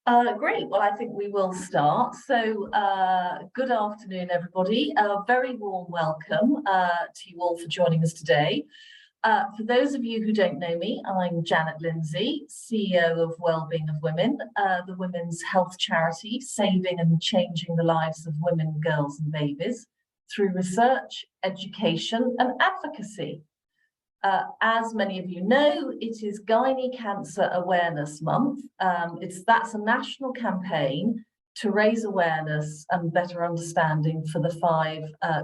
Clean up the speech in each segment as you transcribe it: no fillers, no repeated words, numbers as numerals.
Great. Well, I think we will start. So, good afternoon, everybody. A very warm welcome to you all for joining us today. For those of you who don't know me, I'm Lindsay, CEO of Wellbeing of Women, the women's health charity, saving and changing the lives of women, girls, and babies through research, education, and advocacy. As many of you know, it is Gynae Cancer Awareness Month. That's a national campaign to raise awareness and better understanding for the 5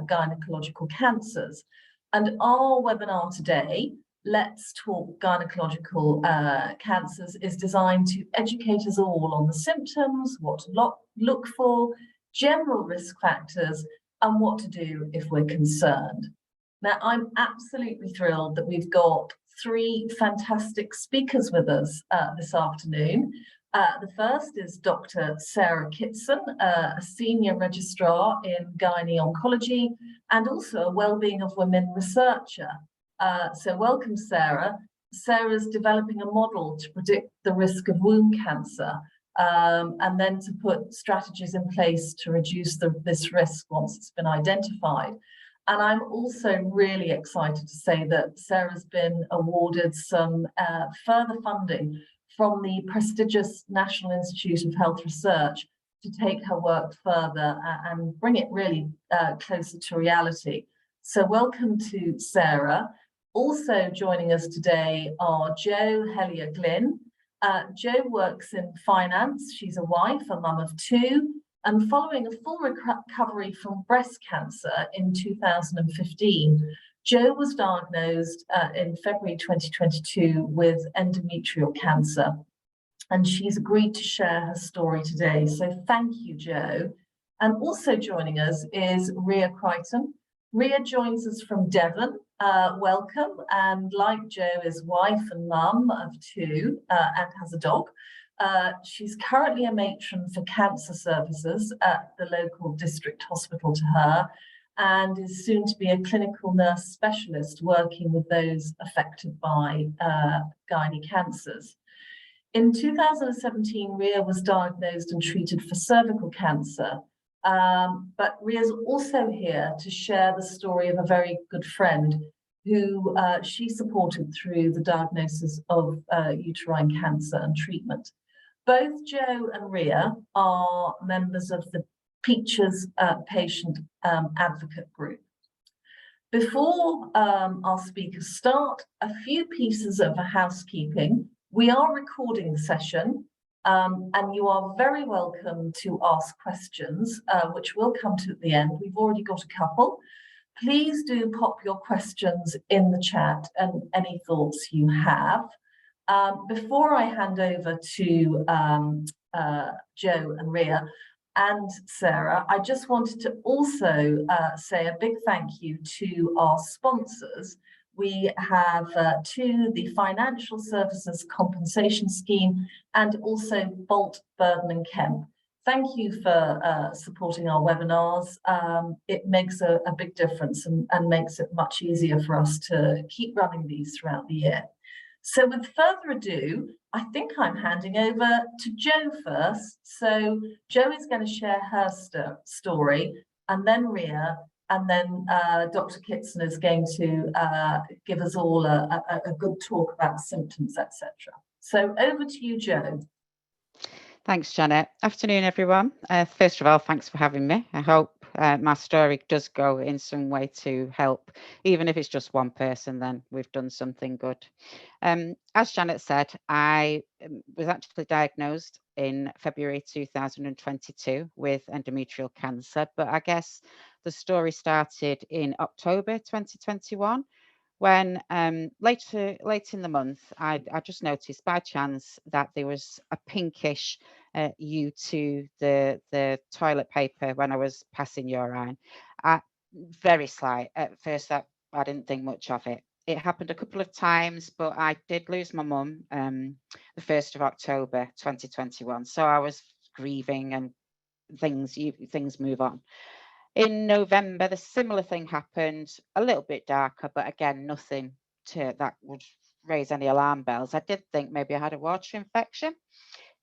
gynecological cancers. And our webinar today, Let's Talk Gynaecological Cancers, is designed to educate us all on the symptoms, what to look for, general risk factors, and what to do if we're concerned. Now, I'm absolutely thrilled that we've got 3 fantastic speakers with us this afternoon. The first is Dr. Sarah Kitson, a senior registrar in gynae oncology and also a Wellbeing of Women researcher. So welcome, Sarah. Sarah's developing a model to predict the risk of womb cancer and then to put strategies in place to reduce this risk once it's been identified. And I'm also really excited to say that Sarah's been awarded some further funding from the prestigious National Institute of Health Research to take her work further and bring it really closer to reality. So welcome to Sarah. Also joining us today are Jo Hellier-Glynn. Jo works in finance. She's a wife, a mum of 2. And following a full recovery from breast cancer in 2015, Jo was diagnosed in February 2022 with endometrial cancer. And she's agreed to share her story today. So thank you, Jo. And also joining us is Ria Crichton. Ria joins us from Devon. Welcome. And like Jo, is wife and mum of 2 and has a dog. She's currently a matron for cancer services at the local district hospital to her and is soon to be a clinical nurse specialist working with those affected by gynae cancers. In 2017, Ria was diagnosed and treated for cervical cancer, but Ria's also here to share the story of a very good friend who she supported through the diagnosis of uterine cancer and treatment. Both Jo and Ria are members of the Peaches Patient Advocate Group. Before our speakers start, a few pieces of housekeeping. We are recording the session and you are very welcome to ask questions, which we'll come to at the end. We've already got a couple. Please do pop your questions in the chat and any thoughts you have. Before I hand over to Jo and Ria and Sarah, I just wanted to also say a big thank you to our sponsors. We have to the Financial Services Compensation Scheme and also Bolt, Burden and Kemp. Thank you for supporting our webinars. It makes a big difference and makes it much easier for us to keep running these throughout the year. So with further ado, I think I'm handing over to Jo first. So Jo is going to share her story, and then Ria, and then Dr. Kitson is going to give us all a good talk about symptoms, etc. So over to you, Jo. Thanks, Janet. Afternoon, everyone. First of all, thanks for having me. I hope my story does go in some way to help. Even if it's just one person, then we've done something good. As Janet said, I was actually diagnosed in February 2022 with endometrial cancer, but I guess the story started in October 2021. When late in the month, I just noticed by chance that there was a pinkish hue to the toilet paper when I was passing urine. Very slight. At first, I didn't think much of it. It happened a couple of times, but I did lose my mum the 1st of October 2021. So I was grieving and things move on. In November, the similar thing happened, a little bit darker, but again, nothing that would raise any alarm bells. I did think maybe I had a water infection.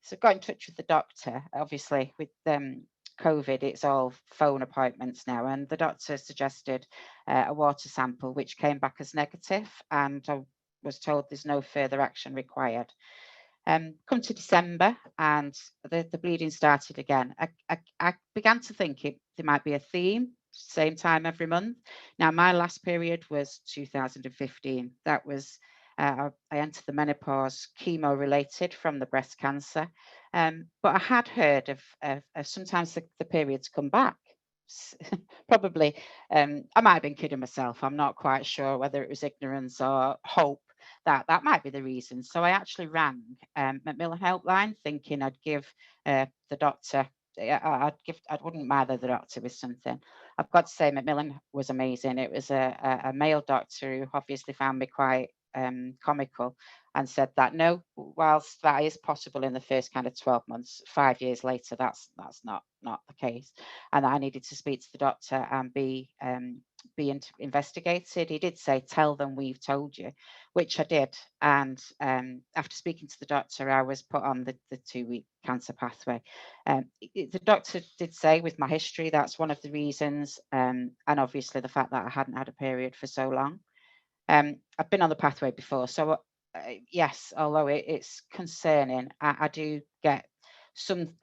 So got in touch with the doctor. Obviously, with COVID, it's all phone appointments now, and the doctor suggested a water sample, which came back as negative, and I was told there's no further action required. Come to December, and the bleeding started again. I began to think there might be a theme, same time every month. Now, my last period was 2015. That was, I entered the menopause chemo related from the breast cancer. But I had heard of sometimes the periods come back. Probably, I might have been kidding myself. I'm not quite sure whether it was ignorance or hope. That might be the reason. So I actually rang Macmillan Helpline, thinking I'd give the doctor, I wouldn't bother the doctor with something. I've got to say, Macmillan was amazing. It was a male doctor who obviously found me quite comical, and said that no, whilst that is possible in the first kind of 12 months, 5 years later, that's not the case, and I needed to speak to the doctor and be investigated. He did say, tell them we've told you, which I did. And after speaking to the doctor, I was put on the 2-week cancer pathway. The doctor did say, with my history, that's one of the reasons, and obviously the fact that I hadn't had a period for so long. I've been on the pathway before, so yes, although it's concerning, I do get some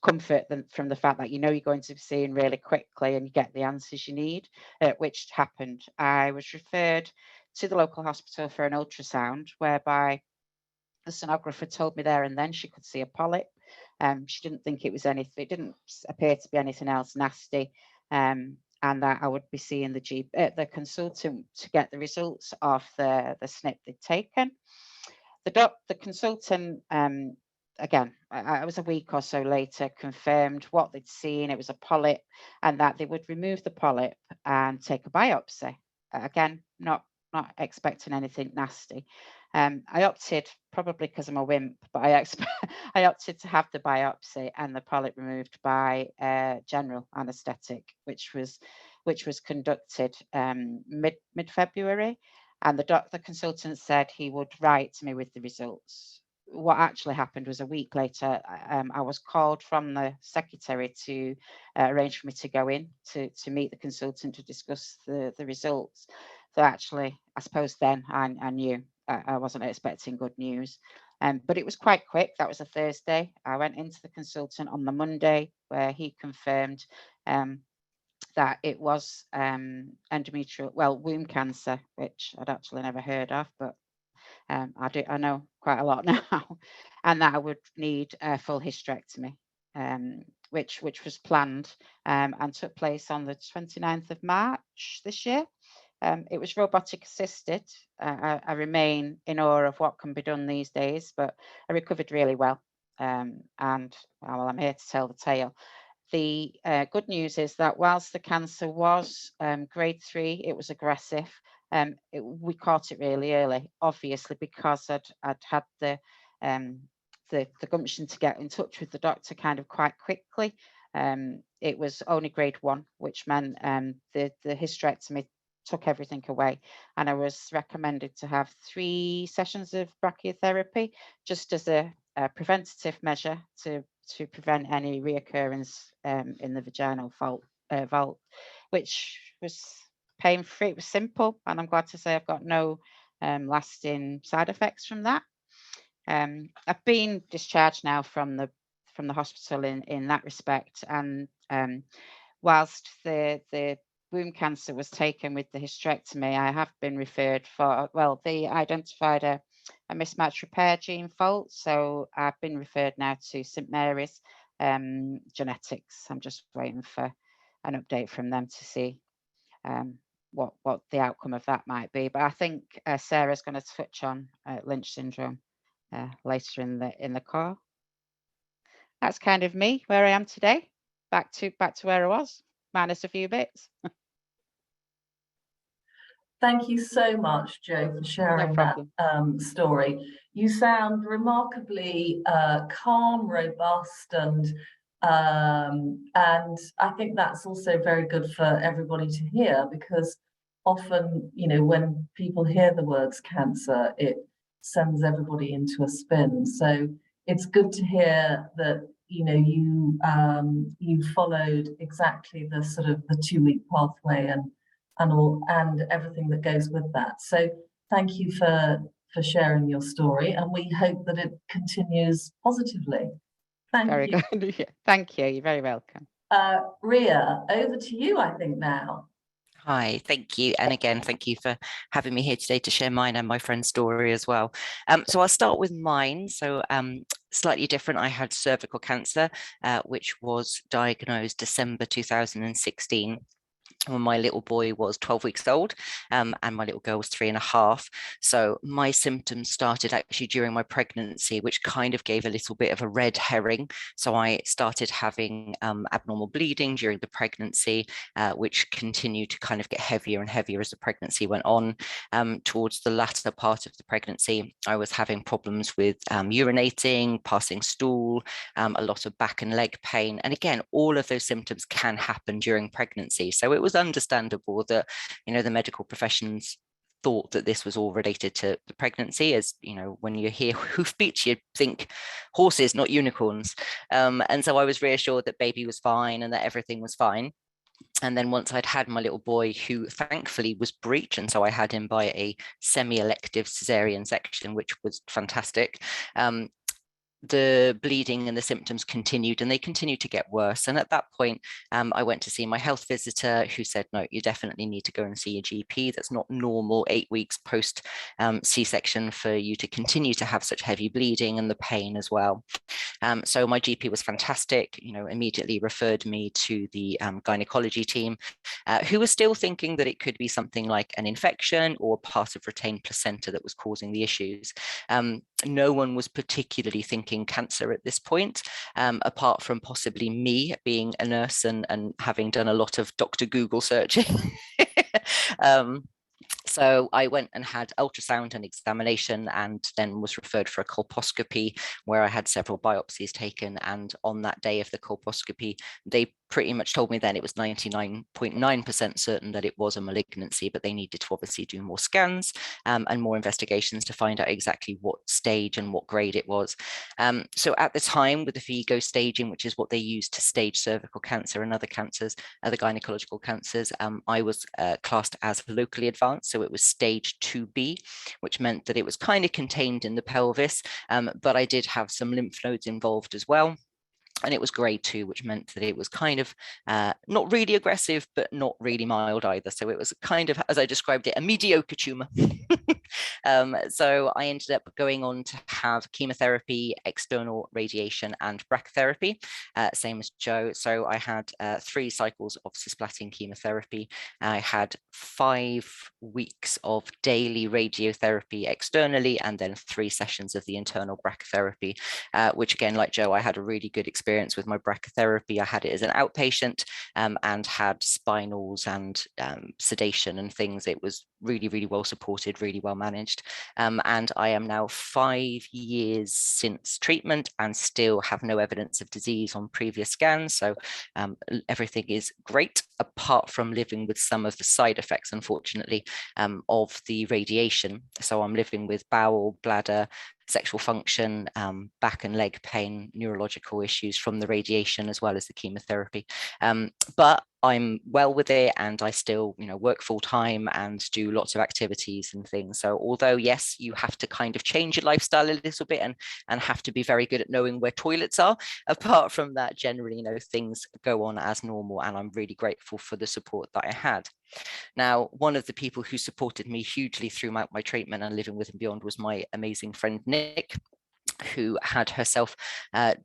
comfort from the fact that you're going to be seeing really quickly and you get the answers you need, which happened. I was referred to the local hospital for an ultrasound, whereby the sonographer told me there and then she could see a polyp. She didn't think it was anything, it didn't appear to be anything else nasty. And that I would be seeing the consultant to get the results of the snip they'd taken. The consultant, again, I was a week or so later, confirmed what they'd seen. It was a polyp, and that they would remove the polyp and take a biopsy. Again, not expecting anything nasty. I opted, probably because I'm a wimp, but I opted to have the biopsy and the polyp removed by general anaesthetic, which was conducted mid-February. And the consultant said he would write to me with the results. What actually happened was a week later, I was called from the secretary to arrange for me to go in to meet the consultant to discuss the results. So actually, I suppose then I knew I wasn't expecting good news. But it was quite quick. That was a Thursday. I went into the consultant on the Monday, where he confirmed that it was womb cancer, which I'd actually never heard of, but I know quite a lot now, and that I would need a full hysterectomy, which was planned and took place on the 29th of March this year. It was robotic assisted. I remain in awe of what can be done these days, but I recovered really well. And well, I'm here to tell the tale. The good news is that whilst the cancer was grade 3, it was aggressive. We caught it really early, obviously, because I'd had the gumption to get in touch with the doctor kind of quite quickly. It was only grade 1, which meant the hysterectomy took everything away, and I was recommended to have 3 sessions of brachytherapy just as a preventative measure to prevent any reoccurrence in the vaginal vault, which was pain-free. It was simple, and I'm glad to say I've got no lasting side effects from that. I've been discharged now from the hospital in that respect, and whilst the womb cancer was taken with the hysterectomy, I have been referred for, well, they identified a mismatch repair gene fault, so I've been referred now to St Mary's Genetics. I'm just waiting for an update from them to see what the outcome of that might be. But I think Sarah's going to touch on Lynch syndrome later in the call. That's kind of me, where I am today. Back to where I was, minus a few bits. Thank you so much, Jo, for sharing that story. You sound remarkably calm, robust, and I think that's also very good for everybody to hear, because often, when people hear the words cancer, it sends everybody into a spin. So it's good to hear that you followed exactly the sort of the 2-week pathway and everything that goes with that. So thank you for sharing your story, and we hope that it continues positively. Thank Very you. good. Yeah. Thank you. You're very welcome. Ria, over to you, I think now. Hi, thank you. And again, thank you for having me here today to share mine and my friend's story as well. So I'll start with mine. So slightly different. I had cervical cancer, which was diagnosed December 2016. When my little boy was 12 weeks old, and my little girl was 3.5. So my symptoms started actually during my pregnancy, which kind of gave a little bit of a red herring. So I started having abnormal bleeding during the pregnancy, which continued to kind of get heavier and heavier as the pregnancy went on. Towards the latter part of the pregnancy, I was having problems with urinating, passing stool, a lot of back and leg pain. And again, all of those symptoms can happen during pregnancy. So it was understandable that, the medical professions thought that this was all related to the pregnancy. As when you hear hoofbeats, you think horses, not unicorns. And so I was reassured that baby was fine and that everything was fine. And then once I'd had my little boy, who thankfully was breech, and so I had him by a semi-elective cesarean section, which was fantastic. The bleeding and the symptoms continued, and they continued to get worse. And at that point, I went to see my health visitor, who said, no, you definitely need to go and see a GP. That's not normal 8 weeks post C-section for you to continue to have such heavy bleeding and the pain as well. So my GP was fantastic, immediately referred me to the gynecology team, who was still thinking that it could be something like an infection or part of retained placenta that was causing the issues. No one was particularly thinking cancer at this point, apart from possibly me being a nurse and having done a lot of Dr. Google searching. So I went and had ultrasound and examination, and then was referred for a colposcopy, where I had several biopsies taken. And on that day of the colposcopy, they pretty much told me then it was 99.9% certain that it was a malignancy, but they needed to obviously do more scans and more investigations to find out exactly what stage and what grade it was. So at the time, with the Vigo staging, which is what they use to stage cervical cancer and other cancers, other gynecological cancers, I was classed as locally advanced. So it was stage 2B, which meant that it was kind of contained in the pelvis, but I did have some lymph nodes involved as well. And it was grade 2, which meant that it was kind of not really aggressive, but not really mild either. So it was kind of, as I described it, a mediocre tumor. So I ended up going on to have chemotherapy, external radiation, and brachytherapy, same as Joe. So I had 3 cycles of cisplatin chemotherapy. I had 5 weeks of daily radiotherapy externally, and then 3 sessions of the internal brachytherapy, which again, like Joe, I had a really good experience with my brachytherapy. I had it as an outpatient and had spinals and sedation and things. It was really, really well supported, really well managed. And I am now 5 years since treatment and still have no evidence of disease on previous scans. So everything is great, apart from living with some of the side effects, unfortunately, of the radiation. So I'm living with bowel, bladder, sexual function, back and leg pain, neurological issues from the radiation, as well as the chemotherapy. But I'm well with it, and I still, work full time and do lots of activities and things. So although, yes, you have to kind of change your lifestyle a little bit and have to be very good at knowing where toilets are, apart from that, generally, things go on as normal, and I'm really grateful for the support that I had. Now, one of the people who supported me hugely throughout my treatment and living with and beyond was my amazing friend, Nick, who had herself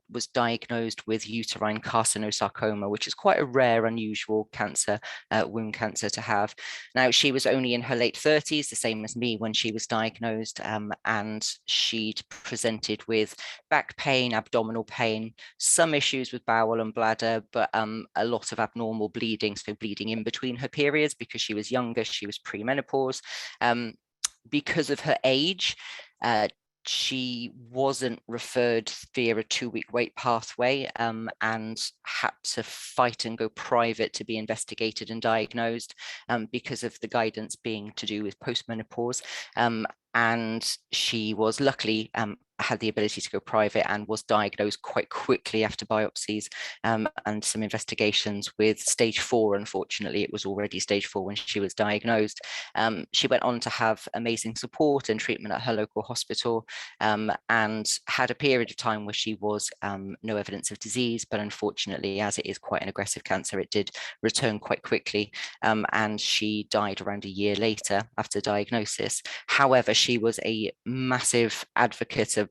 was diagnosed with uterine carcinosarcoma, which is quite a rare, unusual cancer, wound cancer to have. Now, she was only in her late 30s, the same as me when she was diagnosed, and she'd presented with back pain, abdominal pain, some issues with bowel and bladder, but a lot of abnormal bleeding, so bleeding in between her periods because she was younger, she was premenopause. Because of her age, she wasn't referred via a 2-week wait pathway and had to fight and go private to be investigated and diagnosed because of the guidance being to do with postmenopause. And she was luckily had the ability to go private and was diagnosed quite quickly after biopsies and some investigations with stage 4. Unfortunately, it was already stage 4 when she was diagnosed. She went on to have amazing support and treatment at her local hospital and had a period of time where she was no evidence of disease, but unfortunately, as it is quite an aggressive cancer, it did return quite quickly and she died around a year later after diagnosis. However, she was a massive advocate of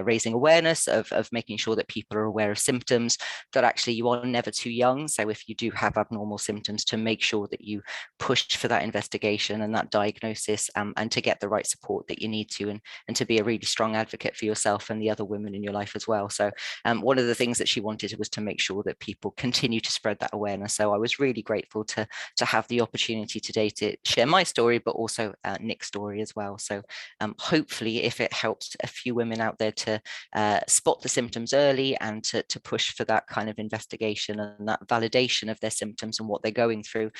raising awareness, of making sure that people are aware of symptoms, that actually you are never too young. So if you do have abnormal symptoms, to make sure that you push for that investigation and that diagnosis and to get the right support that you need to, and to be a really strong advocate for yourself and the other women in your life as well. So one of the things that she wanted was to make sure that people continue to spread that awareness. So I was really grateful to have the opportunity today to share my story, but also Nick's story as well. So hopefully, if it helps a few women out there to spot the symptoms early and to push for that kind of investigation and that validation of their symptoms and what they're going through,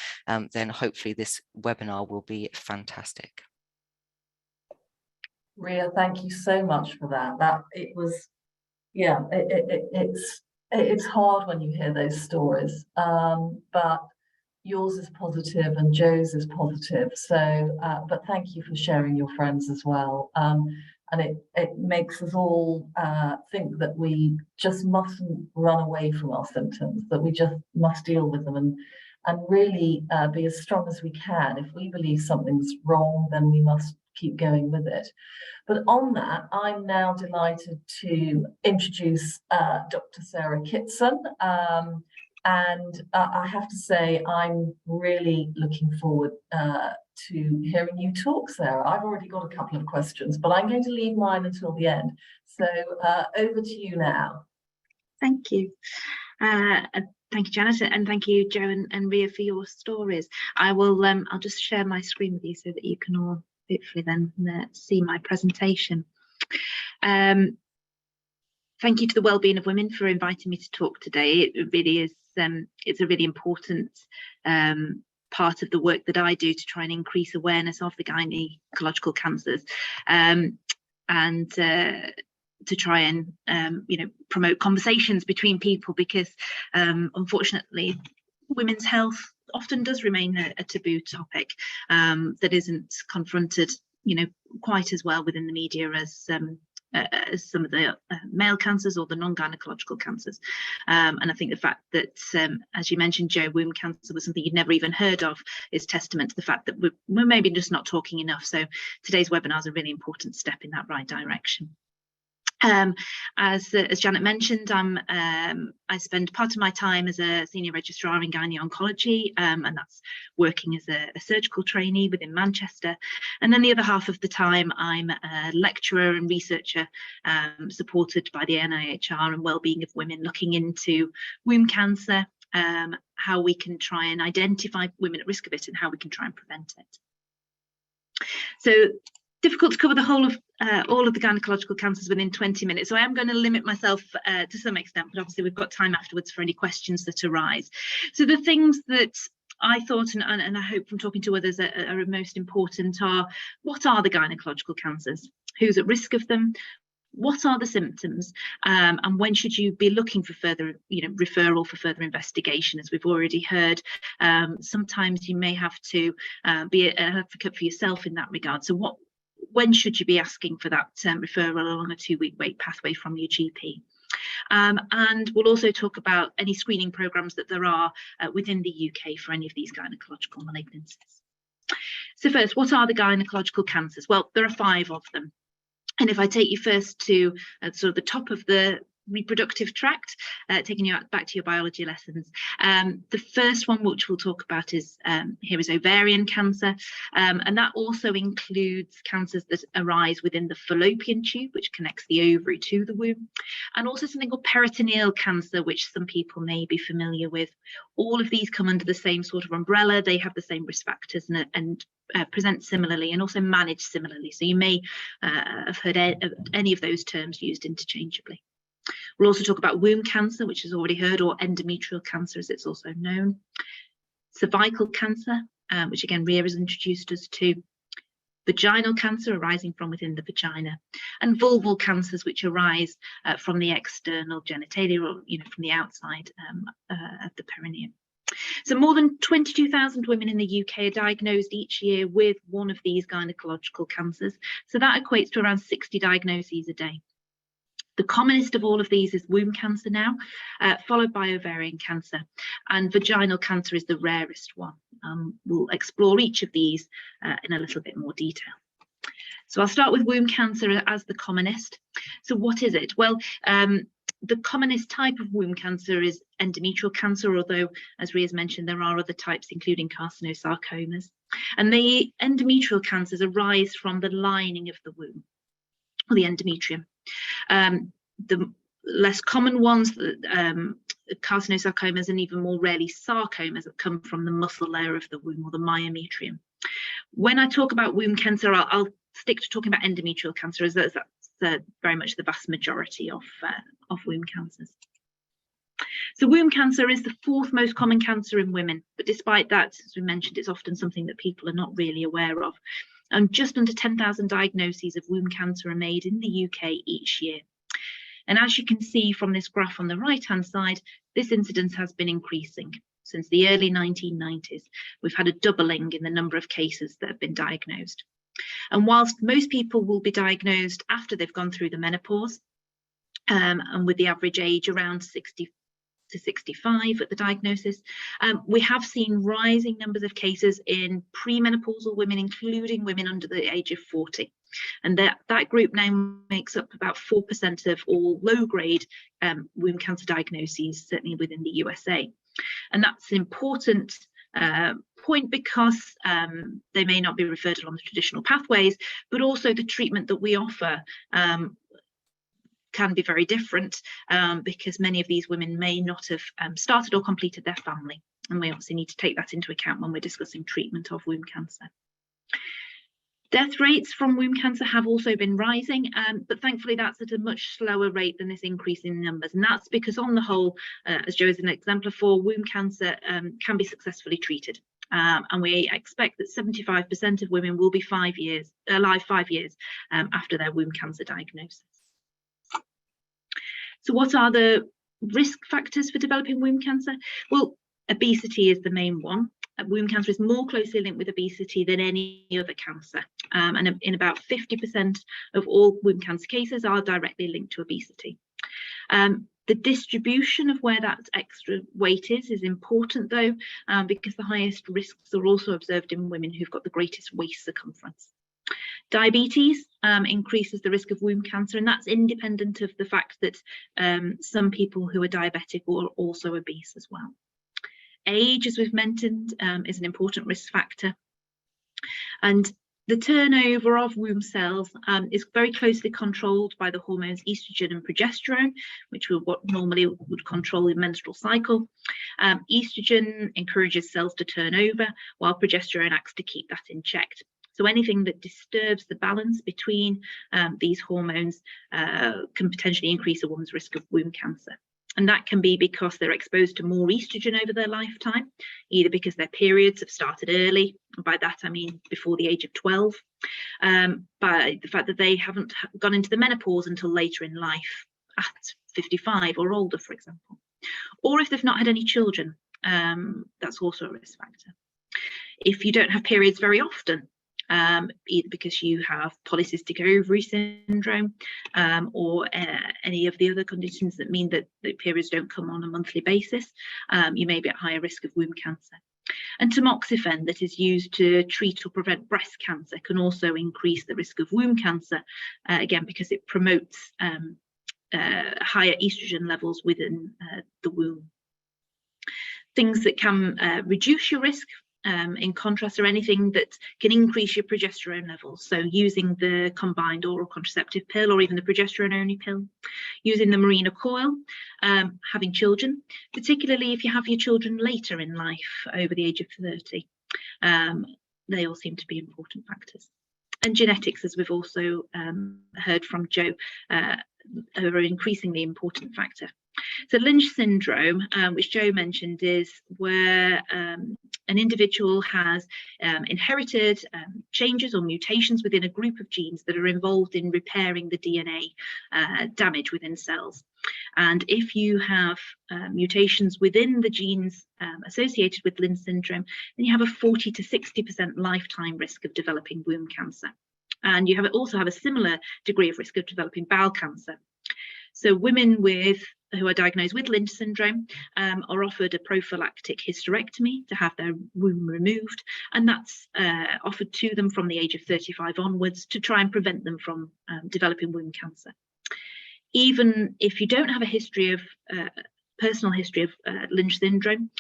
then hopefully this webinar will be fantastic. Ria, thank you so much for that. It was, yeah, it's hard when you hear those stories, but yours is positive and Joe's is positive. So, but thank you for sharing your friends as well. And it makes us all think that we just mustn't run away from our symptoms, that we just must deal with them and really be as strong as we can. If we believe something's wrong, then we must keep going with it. But on that, I'm now delighted to introduce Dr. Sarah Kitson. And I have to say, I'm really looking forward to hearing you talk, Sarah. I've already got a couple of questions, but I'm going to leave mine until the end. So over to you now. Thank you. Thank you, Janet, and thank you, Joe and Ria, for your stories. I'll just share my screen with you so that you can all hopefully then see my presentation. Thank you to the Wellbeing of Women for inviting me to talk today. It really is, it's a really important part of the work that I do to try and increase awareness of the gynecological cancers and to try and promote conversations between people, because unfortunately women's health often does remain a taboo topic that isn't confronted quite as well within the media as some of the male cancers or the non-gynecological cancers. And I think the fact that, as you mentioned, Joe, womb cancer was something you'd never even heard of is testament to the fact that we're maybe just not talking enough. So today's webinar is a really important step in that right direction. As Janet mentioned, I spend part of my time as a senior registrar in gynae oncology, and that's working as a surgical trainee within Manchester. And then the other half of the time, I'm a lecturer and researcher supported by the NIHR and Wellbeing of Women, looking into womb cancer, how we can try and identify women at risk of it and how we can try and prevent it. So, difficult to cover the whole of all of the gynecological cancers within 20 minutes. So I am going to limit myself to some extent, but obviously we've got time afterwards for any questions that arise. So the things that I thought, and I hope from talking to others are most important are, what are the gynecological cancers? Who's at risk of them? What are the symptoms? And when should you be looking for further, referral for further investigation? As we've already heard, sometimes you may have to be an advocate for yourself in that regard. So when should you be asking for that referral along a 2-week wait pathway from your GP? And we'll also talk about any screening programs that there are within the UK for any of these gynecological malignancies. So first, what are the gynecological cancers? Well, there are 5 of them. And if I take you first to sort of the top of the reproductive tract, taking you back to your biology lessons. The first one which we'll talk about is ovarian cancer, and that also includes cancers that arise within the fallopian tube, which connects the ovary to the womb, and also something called peritoneal cancer, which some people may be familiar with. All of these come under the same sort of umbrella. They have the same risk factors and present similarly and also manage similarly. So you may have heard any of those terms used interchangeably. We'll also talk about womb cancer, which is already heard, or endometrial cancer as it's also known. Cervical cancer, which again Ria has introduced us to. vaginal cancer arising from within the vagina, and vulval cancers which arise from the external genitalia, or from the outside of the perineum. So more than 22,000 women in the UK are diagnosed each year with one of these gynecological cancers. So that equates to around 60 diagnoses a day. The commonest of all of these is womb cancer now, followed by ovarian cancer, and vaginal cancer is the rarest one. We'll explore each of these in a little bit more detail. So I'll start with womb cancer as the commonest. So what is it? Well, the commonest type of womb cancer is endometrial cancer, although, as Ria's mentioned, there are other types, including carcinosarcomas. And the endometrial cancers arise from the lining of the womb, or the endometrium. The less common ones, carcinosarcomas, and even more rarely sarcomas, that come from the muscle layer of the womb, or the myometrium. When I talk about womb cancer, I'll stick to talking about endometrial cancer, as that's very much the vast majority of womb cancers. So womb cancer is the 4th most common cancer in women, but despite that, as we mentioned, it's often something that people are not really aware of. And just under 10,000 diagnoses of womb cancer are made in the UK each year. And as you can see from this graph on the right-hand side, this incidence has been increasing. Since the early 1990s, we've had a doubling in the number of cases that have been diagnosed. And whilst most people will be diagnosed after they've gone through the menopause, and with the average age around 60 to 65 at the diagnosis, we have seen rising numbers of cases in premenopausal women, including women under the age of 40. And that group now makes up about 4% of all low-grade womb cancer diagnoses, certainly within the USA. And that's an important point, because they may not be referred along the traditional pathways, but also the treatment that we offer can be very different, because many of these women may not have started or completed their family, and we obviously need to take that into account when we're discussing treatment of womb cancer. Death rates from womb cancer have also been rising, but thankfully that's at a much slower rate than this increase in numbers, and that's because on the whole, as Jo is an exemplar for, womb cancer can be successfully treated, and we expect that 75% of women will be alive 5 years after their womb cancer diagnosis. So what are the risk factors for developing womb cancer? Well, obesity is the main one. Womb cancer is more closely linked with obesity than any other cancer, and in about 50% of all womb cancer cases are directly linked to obesity. The distribution of where that extra weight is important, though, because the highest risks are also observed in women who've got the greatest waist circumference. Diabetes increases the risk of womb cancer, and that's independent of the fact that some people who are diabetic are also obese as well. Age, as we've mentioned, is an important risk factor, and the turnover of womb cells is very closely controlled by the hormones estrogen and progesterone, which are what normally would control the menstrual cycle. Estrogen encourages cells to turn over, while progesterone acts to keep that in check. So anything that disturbs the balance between these hormones can potentially increase a woman's risk of womb cancer. And that can be because they're exposed to more estrogen over their lifetime, either because their periods have started early, and by that I mean before the age of 12, by the fact that they haven't gone into the menopause until later in life, at 55 or older, for example, or if they've not had any children, that's also a risk factor. If you don't have periods very often, either because you have polycystic ovary syndrome or any of the other conditions that mean that the periods don't come on a monthly basis, you may be at higher risk of womb cancer. And tamoxifen, that is used to treat or prevent breast cancer, can also increase the risk of womb cancer, again because it promotes higher estrogen levels within the womb. Things that can reduce your risk, in contrast, are anything that can increase your progesterone levels. So using the combined oral contraceptive pill, or even the progesterone only pill, using the Mirena coil, having children, particularly if you have your children later in life, over the age of 30. They all seem to be important factors. And genetics, as we've also heard from Jo, are an increasingly important factor. So Lynch syndrome, which Jo mentioned, is where an individual has inherited changes or mutations within a group of genes that are involved in repairing the DNA damage within cells. And if you have mutations within the genes associated with Lynch syndrome, then you have a 40 to 60% lifetime risk of developing womb cancer. And you also have a similar degree of risk of developing bowel cancer. So women who are diagnosed with Lynch syndrome are offered a prophylactic hysterectomy to have their womb removed, and that's offered to them from the age of 35 onwards to try and prevent them from developing womb cancer. Even if you don't have a personal history of Lynch syndrome,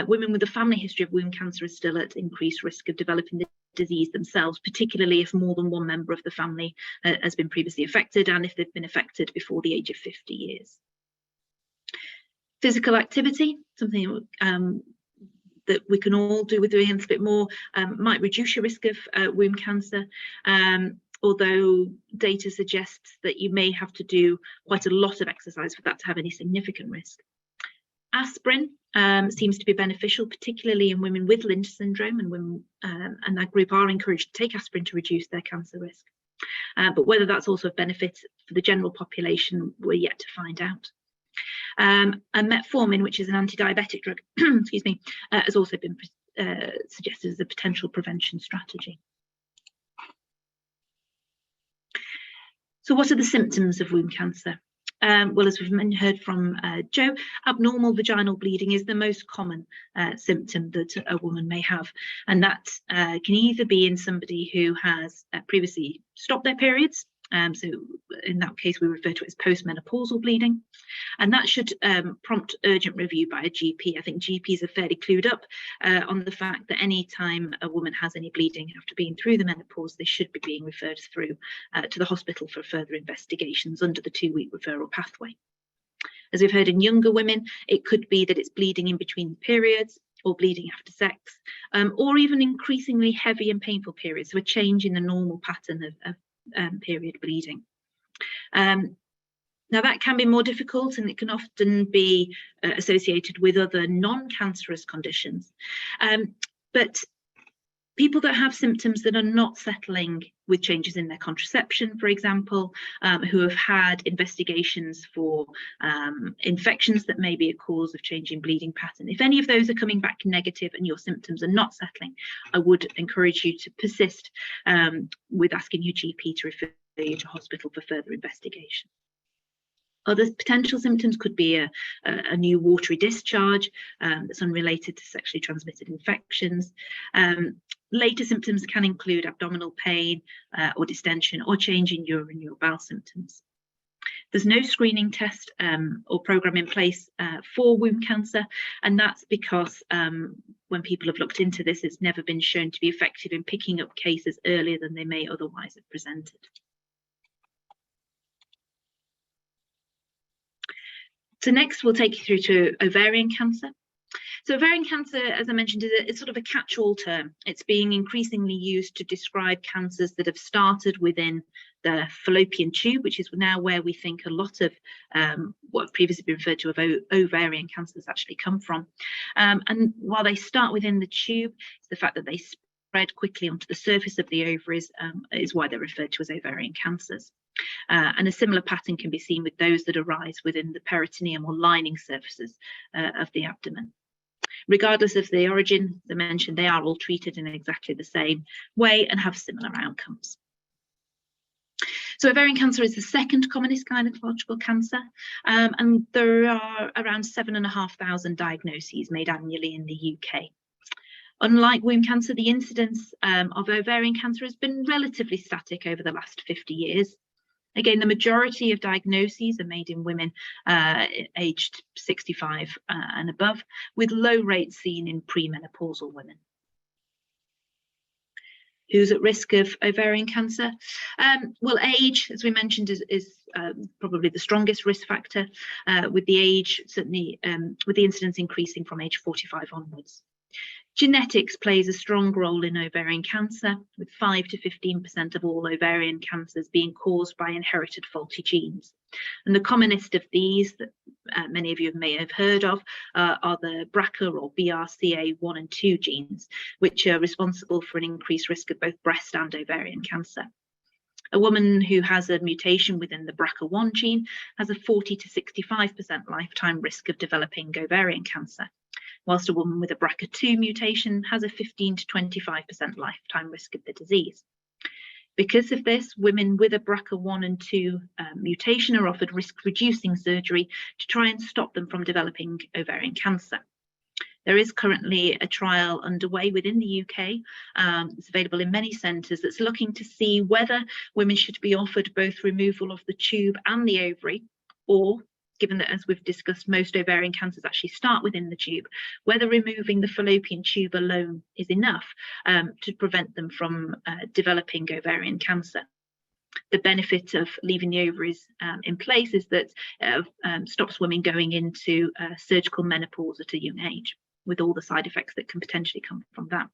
women with a family history of womb cancer are still at increased risk of developing the disease themselves, particularly if more than one member of the family has been previously affected and if they've been affected before the age of 50 years. Physical activity, something that we can all do with doing a little bit more, might reduce your risk of womb cancer, although data suggests that you may have to do quite a lot of exercise for that to have any significant risk. Aspirin seems to be beneficial, particularly in women with Lynch syndrome, and women and that group are encouraged to take aspirin to reduce their cancer risk. But whether that's also of benefit for the general population, we're yet to find out. And metformin, which is an anti-diabetic drug, excuse me, has also been suggested as a potential prevention strategy. So what are the symptoms of womb cancer? Well, as we've heard from Jo, abnormal vaginal bleeding is the most common symptom that a woman may have, and that can either be in somebody who has previously stopped their periods, so in that case we refer to it as postmenopausal bleeding, and that should prompt urgent review by a GP. I think GPs are fairly clued up on the fact that any time a woman has any bleeding after being through the menopause, they should be being referred through to the hospital for further investigations under the 2-week referral pathway. As we've heard in younger women, it could be that it's bleeding in between periods or bleeding after sex, or even increasingly heavy and painful periods, so a change in the normal pattern of period bleeding. Now that can be more difficult, and it can often be associated with other non-cancerous conditions. But people that have symptoms that are not settling with changes in their contraception, for example, who have had investigations for infections that may be a cause of changing bleeding pattern, if any of those are coming back negative and your symptoms are not settling, I would encourage you to persist with asking your GP to refer you to hospital for further investigation. Other potential symptoms could be a new watery discharge that's unrelated to sexually transmitted infections. Later symptoms can include abdominal pain or distension or change in urine or bowel symptoms. There's no screening test or program in place for womb cancer, and that's because when people have looked into this, it's never been shown to be effective in picking up cases earlier than they may otherwise have presented. So next we'll take you through to ovarian cancer. So ovarian cancer, as I mentioned, is sort of a catch-all term. It's being increasingly used to describe cancers that have started within the fallopian tube, which is now where we think a lot of what have previously been referred to as ovarian cancers actually come from. And while they start within the tube, it's the fact that they spread quickly onto the surface of the ovaries is why they're referred to as ovarian cancers. And a similar pattern can be seen with those that arise within the peritoneum or lining surfaces of the abdomen. Regardless of the origin, as I mentioned, they are all treated in exactly the same way and have similar outcomes. So ovarian cancer is the second commonest gynecological cancer, and there are around 7,500 diagnoses made annually in the UK. Unlike womb cancer, the incidence of ovarian cancer has been relatively static over the last 50 years. Again, the majority of diagnoses are made in women aged 65 and above, with low rates seen in premenopausal women. Who's at risk of ovarian cancer? Well, age, as we mentioned, is probably the strongest risk factor, with the age certainly with the incidence increasing from age 45 onwards. Genetics plays a strong role in ovarian cancer, with 5 to 15% of all ovarian cancers being caused by inherited faulty genes. And the commonest of these that many of you may have heard of are the BRCA or BRCA1 and 2 genes, which are responsible for an increased risk of both breast and ovarian cancer. A woman who has a mutation within the BRCA1 gene has a 40 to 65% lifetime risk of developing ovarian cancer, whilst a woman with a BRCA2 mutation has a 15 to 25% lifetime risk of the disease. Because of this, women with a BRCA1 and 2 mutation are offered risk-reducing surgery to try and stop them from developing ovarian cancer. There is currently a trial underway within the UK. It's available in many centres that's looking to see whether women should be offered both removal of the tube and the ovary, or, given that, as we've discussed, most ovarian cancers actually start within the tube, whether removing the fallopian tube alone is enough to prevent them from developing ovarian cancer. The benefit of leaving the ovaries in place is that it stops women going into surgical menopause at a young age, with all the side effects that can potentially come from that.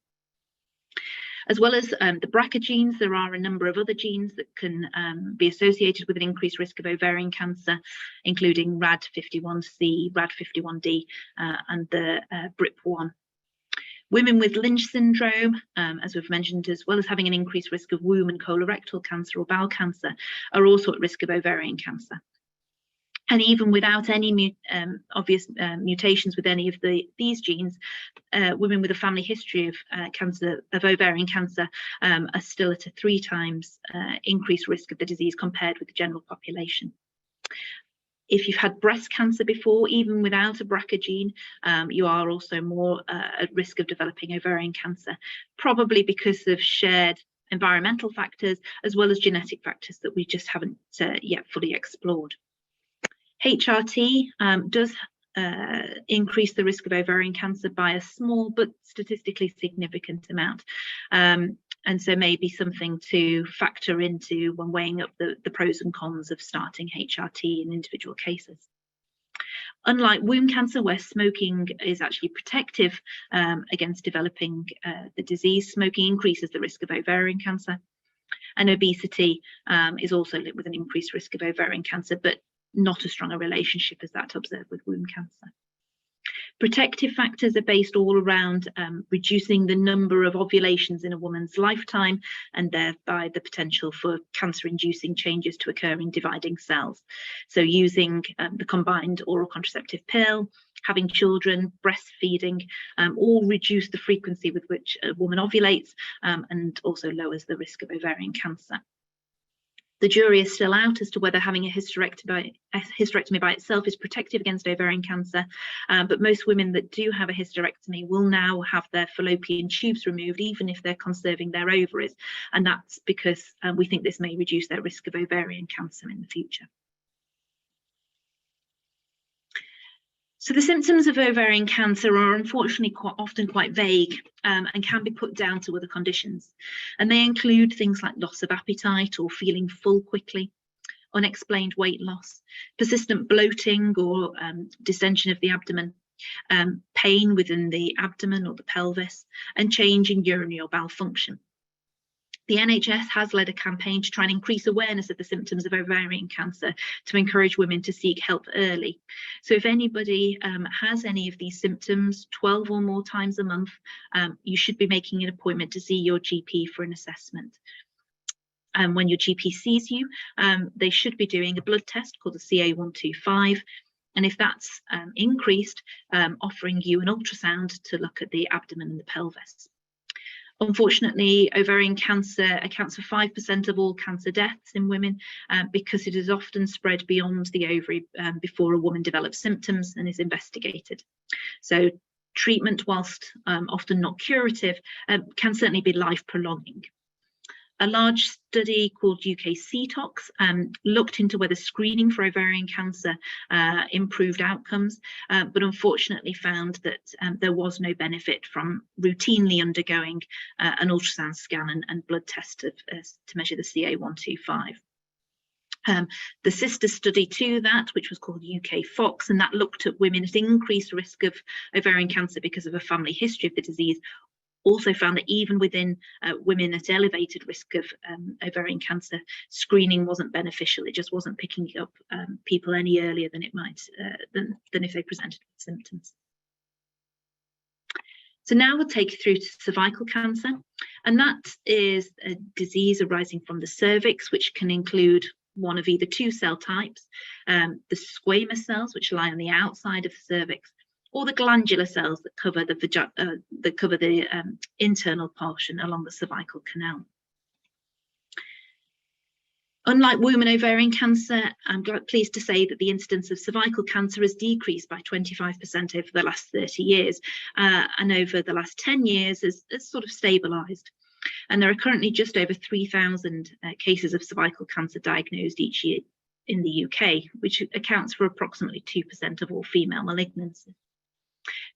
As well as the BRCA genes, there are a number of other genes that can be associated with an increased risk of ovarian cancer, including RAD51C, RAD51D, and the BRIP1. Women with Lynch syndrome, as we've mentioned, as well as having an increased risk of womb and colorectal cancer or bowel cancer, are also at risk of ovarian cancer. And even without any obvious mutations with any of these genes, women with a family history of ovarian cancer are still at a 3 times increased risk of the disease compared with the general population. If you've had breast cancer before, even without a BRCA gene, you are also more at risk of developing ovarian cancer, probably because of shared environmental factors as well as genetic factors that we just haven't yet fully explored. HRT does increase the risk of ovarian cancer by a small but statistically significant amount, and so maybe something to factor into when weighing up the pros and cons of starting HRT in individual cases. Unlike womb cancer, where smoking is actually protective against developing the disease, smoking increases the risk of ovarian cancer, and obesity is also linked with an increased risk of ovarian cancer, but not as strong a relationship as that observed with womb cancer. Protective factors are based all around reducing the number of ovulations in a woman's lifetime, and thereby the potential for cancer-inducing changes to occur in dividing cells. So using the combined oral contraceptive pill, having children, breastfeeding, all reduce the frequency with which a woman ovulates and also lowers the risk of ovarian cancer. The jury is still out as to whether having a hysterectomy by itself is protective against ovarian cancer, but most women that do have a hysterectomy will now have their fallopian tubes removed, even if they're conserving their ovaries, and that's because we think this may reduce their risk of ovarian cancer in the future. So the symptoms of ovarian cancer are unfortunately often quite vague and can be put down to other conditions. And they include things like loss of appetite or feeling full quickly, unexplained weight loss, persistent bloating or distension of the abdomen, pain within the abdomen or the pelvis, and change in urinary or bowel function. The NHS has led a campaign to try and increase awareness of the symptoms of ovarian cancer to encourage women to seek help early. So if anybody has any of these symptoms 12 or more times a month, you should be making an appointment to see your GP for an assessment. And when your GP sees you, they should be doing a blood test called the CA125. And if that's increased, offering you an ultrasound to look at the abdomen and the pelvis. Unfortunately, ovarian cancer accounts for 5% of all cancer deaths in women because it is often spread beyond the ovary before a woman develops symptoms and is investigated. So treatment, whilst often not curative, can certainly be life-prolonging. A large study called UK CTOX looked into whether screening for ovarian cancer improved outcomes, but unfortunately found that there was no benefit from routinely undergoing an ultrasound scan and blood test to measure the CA125. The sister study to that, which was called UK Fox, and that looked at women at increased risk of ovarian cancer because of a family history of the disease, also found that even within women at elevated risk of ovarian cancer, screening wasn't beneficial. It just wasn't picking up people any earlier than it might than if they presented with symptoms. So now we'll take you through to cervical cancer, and that is a disease arising from the cervix, which can include one of either two cell types, the squamous cells, which lie on the outside of the cervix, or the glandular cells that cover the internal portion along the cervical canal. Unlike women ovarian cancer, I'm pleased to say that the incidence of cervical cancer has decreased by 25% over the last 30 years, and over the last 10 years has sort of stabilised. And there are currently just over 3,000 cases of cervical cancer diagnosed each year in the UK, which accounts for approximately 2% of all female malignancies.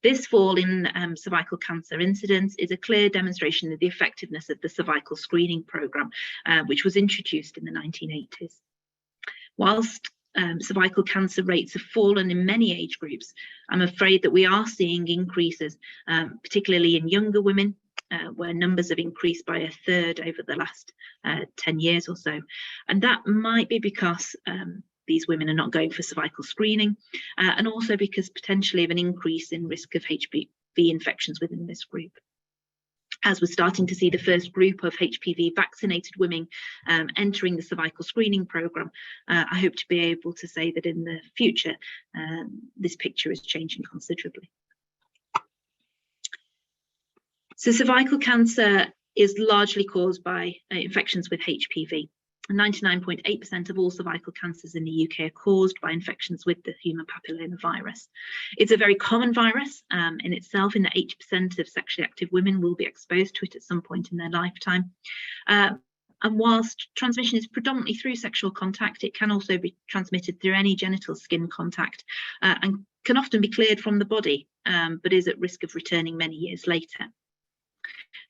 This fall in cervical cancer incidence is a clear demonstration of the effectiveness of the cervical screening programme, which was introduced in the 1980s. Whilst cervical cancer rates have fallen in many age groups, I'm afraid that we are seeing increases, particularly in younger women, where numbers have increased by a third over the last 10 years or so. And that might be because these women are not going for cervical screening, and also because potentially of an increase in risk of HPV infections within this group. As we're starting to see the first group of HPV vaccinated women entering the cervical screening programme, I hope to be able to say that in the future, this picture is changing considerably. So cervical cancer is largely caused by infections with HPV. 99.8% of all cervical cancers in the UK are caused by infections with the human papillomavirus. It's a very common virus in itself, in that 80% of sexually active women will be exposed to it at some point in their lifetime. And whilst transmission is predominantly through sexual contact, it can also be transmitted through any genital skin contact, and can often be cleared from the body, but is at risk of returning many years later.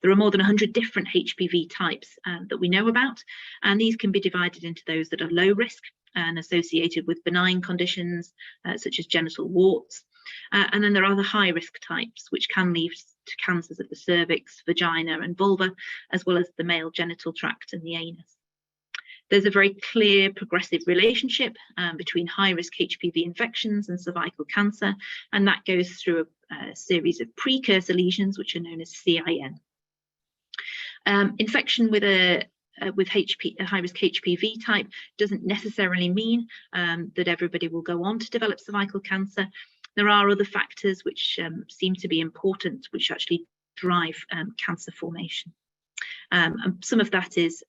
There are more than 100 different HPV types that we know about, and these can be divided into those that are low risk and associated with benign conditions such as genital warts. And then there are the high risk types, which can lead to cancers of the cervix, vagina and vulva, as well as the male genital tract and the anus. There's a very clear progressive relationship between high-risk HPV infections and cervical cancer, and that goes through a series of precursor lesions, which are known as CIN. Infection with a high-risk HPV type doesn't necessarily mean that everybody will go on to develop cervical cancer. There are other factors which seem to be important, which actually drive cancer formation. And some of that is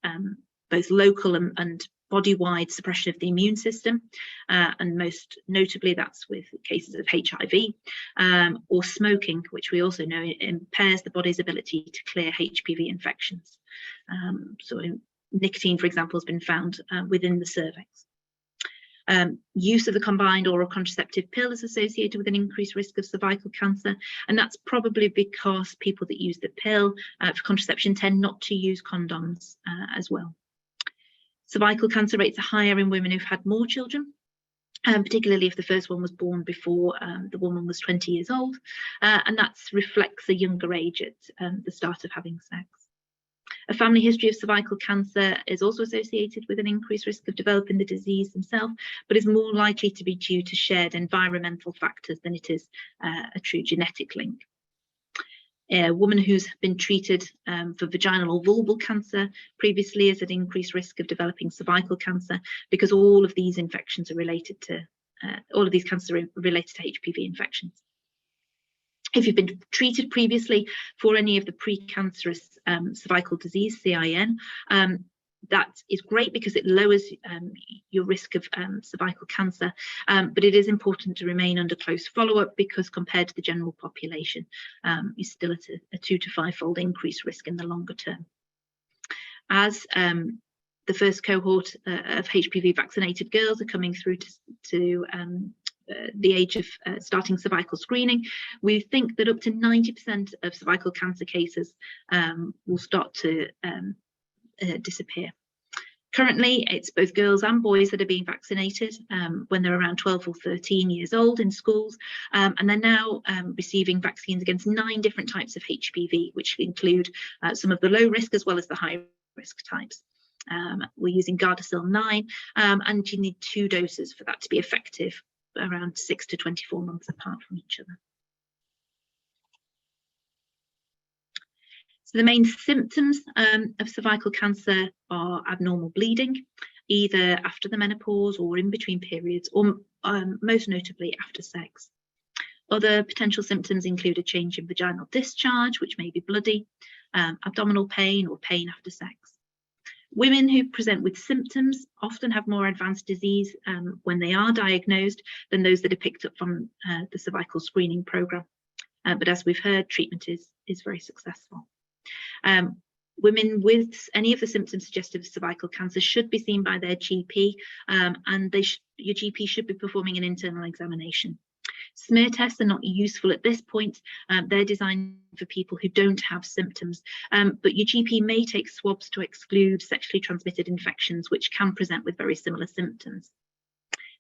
both local and body-wide suppression of the immune system, and most notably that's with cases of HIV, or smoking, which we also know impairs the body's ability to clear HPV infections. So nicotine, for example, has been found within the cervix. Use of the combined oral contraceptive pill is associated with an increased risk of cervical cancer, and that's probably because people that use the pill for contraception tend not to use condoms as well. Cervical cancer rates are higher in women who've had more children, particularly if the first one was born before the woman was 20 years old, and that reflects a younger age at the start of having sex. A family history of cervical cancer is also associated with an increased risk of developing the disease themselves, but is more likely to be due to shared environmental factors than it is a true genetic link. A woman who's been treated for vaginal or vulval cancer previously is at increased risk of developing cervical cancer, because all of these infections are related to cancers are related to HPV infections. If you've been treated previously for any of the precancerous cervical disease, CIN, that is great because it lowers your risk of cervical cancer, but it is important to remain under close follow-up, because compared to the general population, you're still at a 2 to 5-fold increased risk in the longer term. As the first cohort of HPV vaccinated girls are coming through to the age of starting cervical screening, we think that up to 90% of cervical cancer cases will start to disappear. Currently, it's both girls and boys that are being vaccinated when they're around 12 or 13 years old in schools, and they're now receiving vaccines against 9 different types of HPV, which include some of the low risk as well as the high risk types. We're using Gardasil 9, and you need 2 doses for that to be effective, around 6 to 24 months apart from each other. So the main symptoms of cervical cancer are abnormal bleeding, either after the menopause or in between periods, or most notably after sex. Other potential symptoms include a change in vaginal discharge, which may be bloody, abdominal pain or pain after sex. Women who present with symptoms often have more advanced disease when they are diagnosed than those that are picked up from the cervical screening programme. But as we've heard, treatment is very successful. Women with any of the symptoms suggestive of cervical cancer should be seen by their GP, and your GP should be performing an internal examination. Smear tests are not useful at this point. They're designed for people who don't have symptoms, but your GP may take swabs to exclude sexually transmitted infections, which can present with very similar symptoms.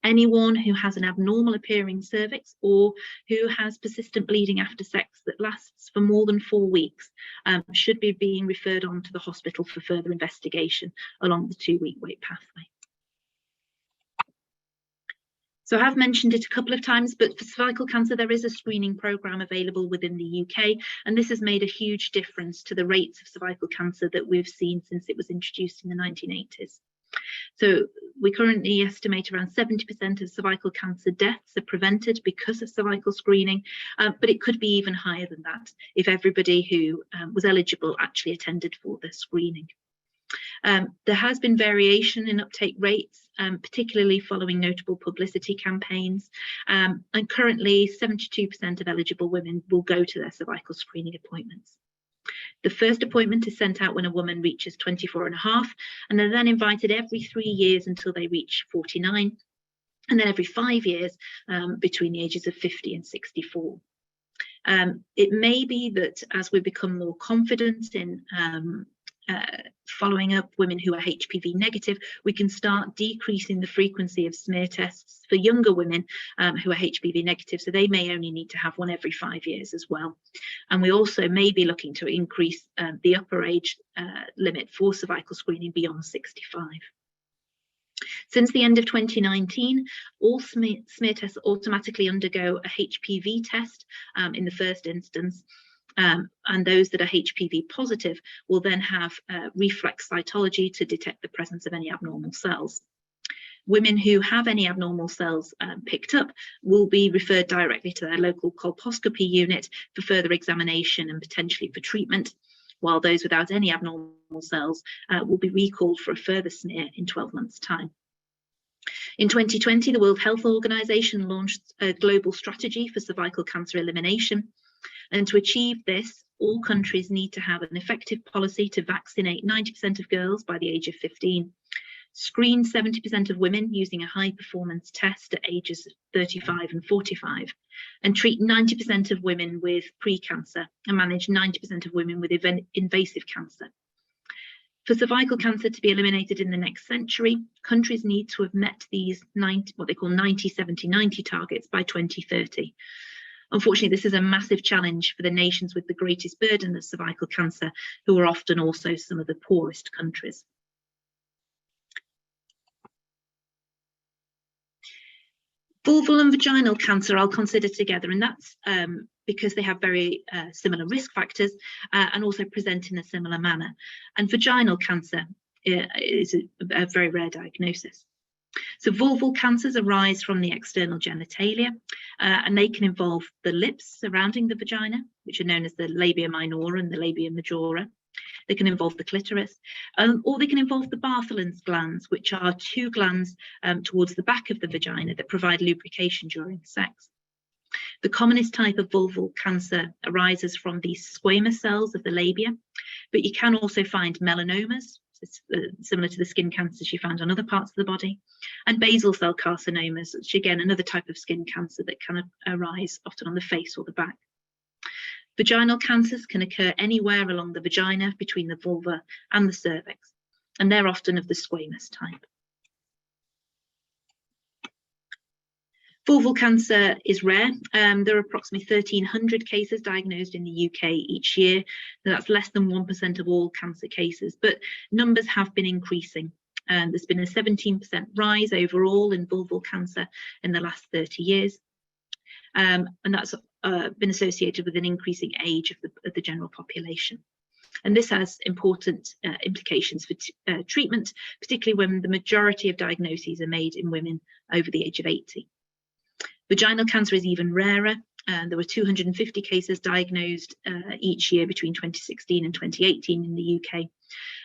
Anyone who has an abnormal appearing cervix or who has persistent bleeding after sex that lasts for more than 4 weeks should be being referred on to the hospital for further investigation along the 2-week wait pathway. So I have mentioned it a couple of times, but for cervical cancer, there is a screening programme available within the UK, and this has made a huge difference to the rates of cervical cancer that we've seen since it was introduced in the 1980s. So we currently estimate around 70% of cervical cancer deaths are prevented because of cervical screening, but it could be even higher than that if everybody who was eligible actually attended for their screening. There has been variation in uptake rates, particularly following notable publicity campaigns, and currently 72% of eligible women will go to their cervical screening appointments. The first appointment is sent out when a woman reaches 24.5, and they're then invited every 3 years until they reach 49, and then every 5 years between the ages of 50 and 64. It may be that as we become more confident in following up women who are HPV negative, we can start decreasing the frequency of smear tests for younger women who are HPV negative, so they may only need to have one every 5 years as well. And we also may be looking to increase the upper age limit for cervical screening beyond 65. Since the end of 2019, all smear tests automatically undergo a HPV test in the first instance, and those that are HPV positive will then have reflex cytology to detect the presence of any abnormal cells. Women who have any abnormal cells picked up will be referred directly to their local colposcopy unit for further examination and potentially for treatment, while those without any abnormal cells will be recalled for a further smear in 12 months' time. In 2020, the World Health Organization launched a global strategy for cervical cancer elimination. And to achieve this, all countries need to have an effective policy to vaccinate 90% of girls by the age of 15, screen 70% of women using a high-performance test at ages 35 and 45, and treat 90% of women with pre-cancer and manage 90% of women with invasive cancer. For cervical cancer to be eliminated in the next century, countries need to have met these what they call 90-70-90 targets by 2030. Unfortunately, this is a massive challenge for the nations with the greatest burden of cervical cancer, who are often also some of the poorest countries. Vulval and vaginal cancer I'll consider together, and that's because they have very similar risk factors and also present in a similar manner. And vaginal cancer is a very rare diagnosis. So vulval cancers arise from the external genitalia, and they can involve the lips surrounding the vagina, which are known as the labia minora and the labia majora. They can involve the clitoris, or they can involve the Bartholin's glands, which are 2 glands towards the back of the vagina that provide lubrication during sex. The commonest type of vulval cancer arises from the squamous cells of the labia, but you can also find melanomas, similar to the skin cancers you found on other parts of the body, and basal cell carcinomas, which again another type of skin cancer that can arise often on the face or the back. Vaginal cancers can occur anywhere along the vagina between the vulva and the cervix. and they're often of the squamous type. Vulval cancer is rare. There are approximately 1,300 cases diagnosed in the UK each year. That's less than 1% of all cancer cases, but numbers have been increasing. And there's been a 17% rise overall in vulval cancer in the last 30 years. And that's been associated with an increasing age of the general population. And this has important implications for treatment, particularly when the majority of diagnoses are made in women over the age of 80. Vaginal cancer is even rarer. There were 250 cases diagnosed each year between 2016 and 2018 in the UK.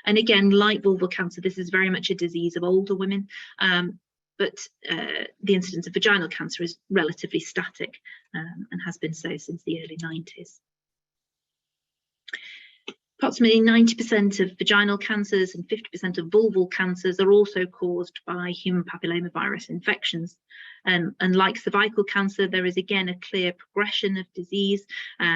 And again, like vulval cancer, this is very much a disease of older women, but the incidence of vaginal cancer is relatively static and has been so since the early 90s. Approximately 90% of vaginal cancers and 50% of vulval cancers are also caused by human papillomavirus infections. And like cervical cancer, there is again a clear progression of disease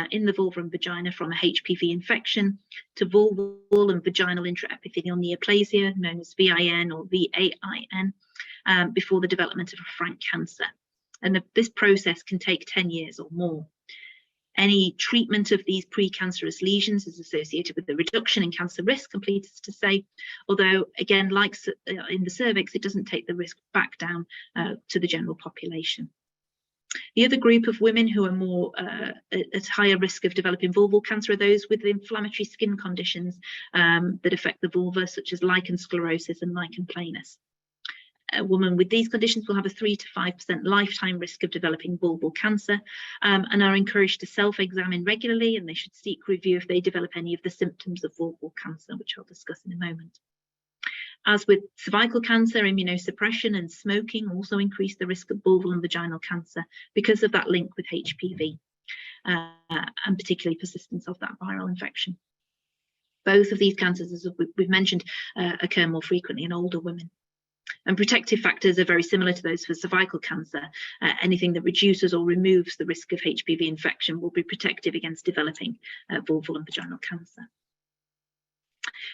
in the vulva and vagina from a HPV infection to vulval and vaginal intraepithelial neoplasia, known as VIN or VAIN, before the development of a frank cancer. And this process can take 10 years or more. Any treatment of these precancerous lesions is associated with a reduction in cancer risk, I'm pleased to say, although again, like in the cervix, it doesn't take the risk back down to the general population. The other group of women who are more at higher risk of developing vulval cancer are those with inflammatory skin conditions that affect the vulva, such as lichen sclerosis and lichen planus. A woman with these conditions will have a 3 to 5% lifetime risk of developing vulval cancer and are encouraged to self-examine regularly, and they should seek review if they develop any of the symptoms of vulval cancer, which I'll discuss in a moment. As with cervical cancer, immunosuppression and smoking also increase the risk of vulval and vaginal cancer because of that link with HPV and particularly persistence of that viral infection. Both of these cancers, as we've mentioned, occur more frequently in older women. And protective factors are very similar to those for cervical cancer. Anything that reduces or removes the risk of HPV infection will be protective against developing vulval and vaginal cancer.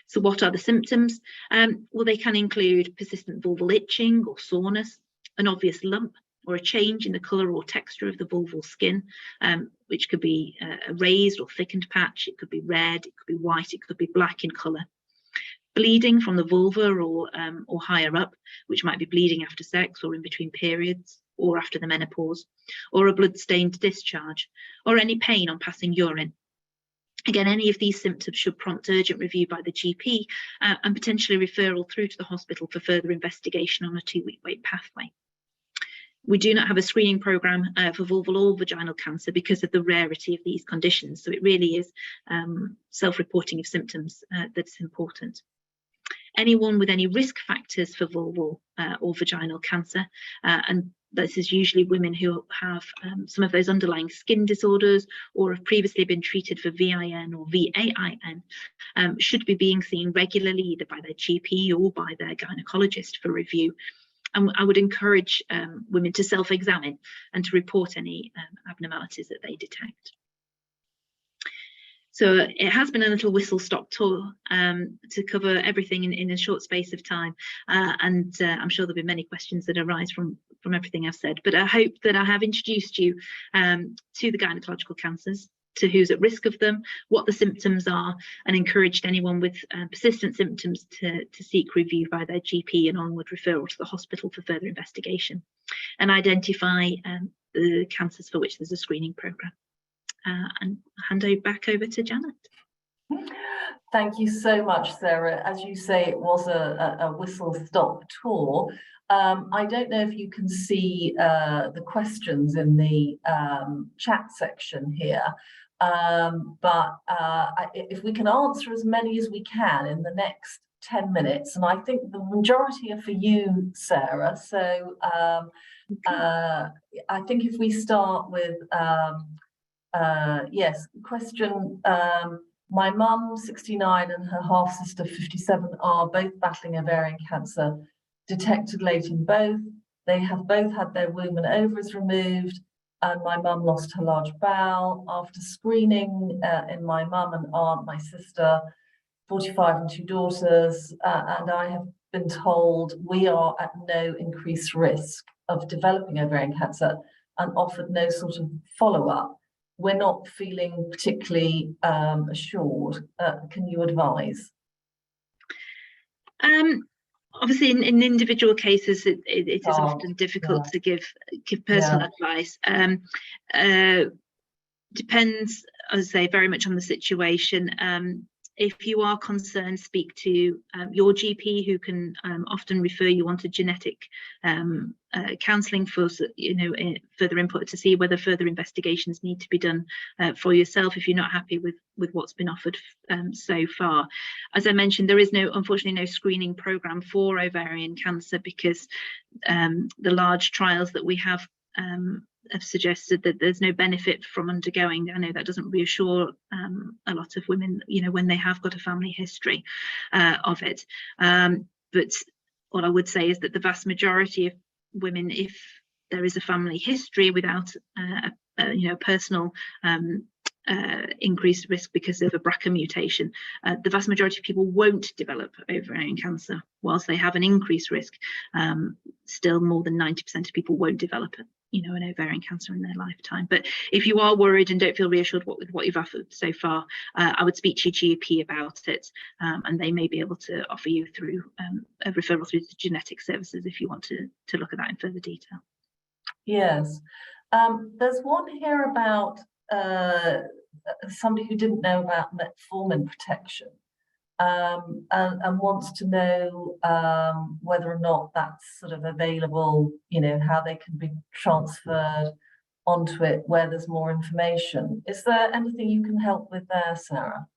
So what are the symptoms? Well, they can include persistent vulval itching or soreness, an obvious lump, or a change in the colour or texture of the vulval skin, which could be a raised or thickened patch. It could be red, it could be white, it could be black in colour. Bleeding from the vulva or higher up, which might be bleeding after sex or in between periods or after the menopause, or a blood-stained discharge, or any pain on passing urine. Again, any of these symptoms should prompt urgent review by the GP and potentially referral through to the hospital for further investigation on a 2-week wait pathway. We do not have a screening programme for vulval or vaginal cancer because of the rarity of these conditions, so it really is self-reporting of symptoms that's important. Anyone with any risk factors for vulval or vaginal cancer, and this is usually women who have some of those underlying skin disorders or have previously been treated for VIN or VAIN, should be being seen regularly either by their GP or by their gynaecologist for review. And I would encourage women to self-examine and to report any abnormalities that they detect. So it has been a little whistle-stop tour to cover everything in a short space of time, and I'm sure there'll be many questions that arise from everything I've said, but I hope that I have introduced you to the gynecological cancers, to who's at risk of them, what the symptoms are, and encouraged anyone with persistent symptoms to seek review by their GP and onward referral to the hospital for further investigation, and identify the cancers for which there's a screening programme. And hand back over to Janet. Thank you so much, Sarah. As you say, it was a whistle-stop tour. I don't know if you can see the questions in the chat section here, but if we can answer as many as we can in the next 10 minutes, and I think the majority are for you, Sarah. So I think if we start with yes, question. My mum, 69, and her half-sister, 57, are both battling ovarian cancer, detected late in both. They have both had their womb and ovaries removed, and my mum lost her large bowel. After screening in my mum and aunt, my sister, 45 and 2 daughters, and I have been told we are at no increased risk of developing ovarian cancer and offered no sort of follow-up. We're not feeling particularly assured. Can you advise? Obviously, in individual cases, it is often difficult to give personal advice. Depends, as I say, very much on the situation. If you are concerned, speak to your GP, who can often refer you on to genetic counselling for further input to see whether further investigations need to be done for yourself if you're not happy with what's been offered so far. As I mentioned, there is unfortunately no screening programme for ovarian cancer, because the large trials that we have suggested that there's no benefit from undergoing. I know that doesn't reassure a lot of women, when they have got a family history of it. But what I would say is that the vast majority of women, if there is a family history without personal increased risk because of a BRCA mutation, the vast majority of people won't develop ovarian cancer. Whilst they have an increased risk, still more than 90% of people won't develop it, an ovarian cancer in their lifetime. But if you are worried and don't feel reassured with what you've offered so far, I would speak to your GP about it, and they may be able to offer you through a referral through the genetic services if you want to look at that in further detail. Yes. There's one here about somebody who didn't know about metformin protection, and wants to know whether or not that's sort of available, how they can be transferred onto it where there's more information. Is there anything you can help with there, Sarah?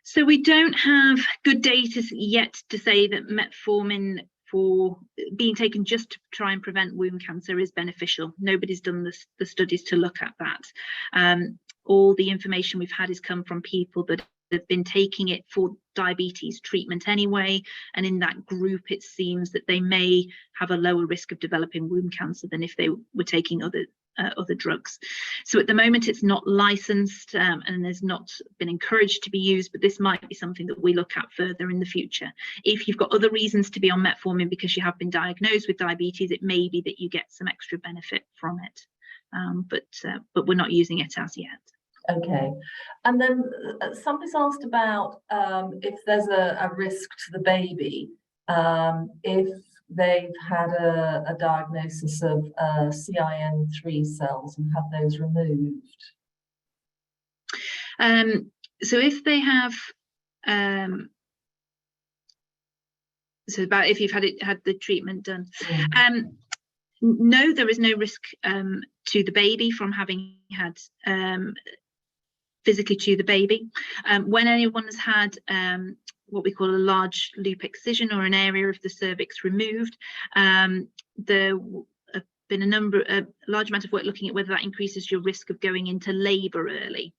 So we don't have good data yet to say that metformin for being taken just to try and prevent womb cancer is beneficial. Nobody's done the studies to look at that. All the information we've had has come from people that have been taking it for diabetes treatment anyway, and in that group it seems that they may have a lower risk of developing womb cancer than if they were taking other drugs. So at the moment it's not licensed and has not been encouraged to be used, but this might be something that we look at further in the future. If you've got other reasons to be on metformin because you have been diagnosed with diabetes, it may be that you get some extra benefit from it, but we're not using it as yet. Okay, and then somebody's asked about if there's a risk to the baby if they've had a diagnosis of CIN3 cells and have those removed. So if they have, if you've had the treatment done, no, there is no risk to the baby from having had physically to the baby. When anyone has had what we call a large loop excision or an area of the cervix removed, there have been a large amount of work looking at whether that increases your risk of going into labour early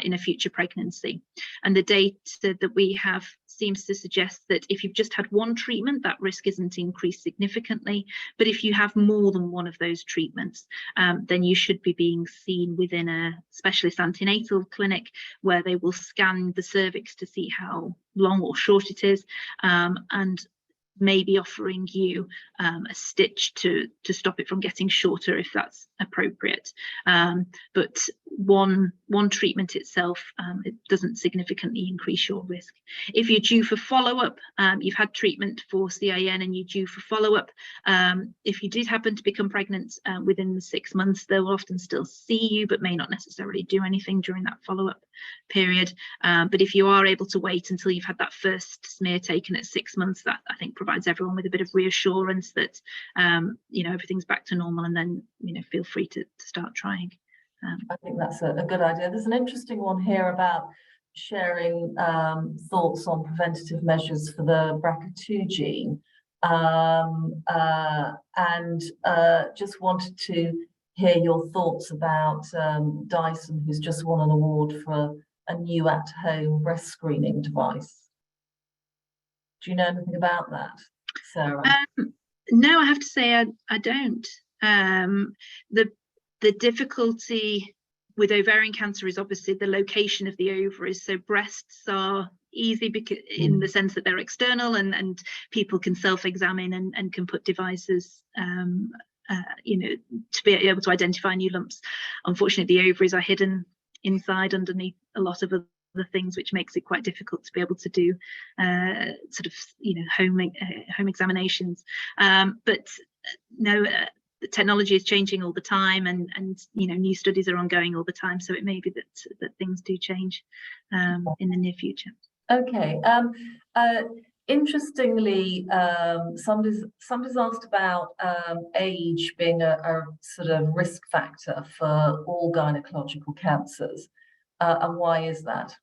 in a future pregnancy. And the data that we have seems to suggest that if you've just had one treatment, that risk isn't increased significantly. But if you have more than one of those treatments, then you should be being seen within a specialist antenatal clinic where they will scan the cervix to see how long or short it is, and maybe offering you a stitch to stop it from getting shorter if that's appropriate. But one treatment itself, it doesn't significantly increase your risk. If you're due for follow-up, you've had treatment for CIN and you're due for follow-up, if you did happen to become pregnant within the 6 months, they will often still see you but may not necessarily do anything during that follow-up period. But if you are able to wait until you've had that first smear taken at 6 months, that I think provides everyone with a bit of reassurance that everything's back to normal, and then feel free to start trying. I think that's a good idea. There's an interesting one here about sharing thoughts on preventative measures for the BRCA2 gene, and just wanted to hear your thoughts about Dyson, who's just won an award for a new at-home breast screening device. Do you know anything about that, Sarah? No, I have to say I don't. The difficulty with ovarian cancer is obviously the location of the ovaries. So breasts are easy because in the sense that they're external and people can self-examine and can put devices to be able to identify new lumps. Unfortunately, the ovaries are hidden inside underneath a lot of other things, which makes it quite difficult to be able to do home examinations. But no, the technology is changing all the time, and new studies are ongoing all the time. So it may be that things do change in the near future. Okay. Interestingly, somebody's asked about age being a sort of risk factor for all gynecological cancers, and why is that?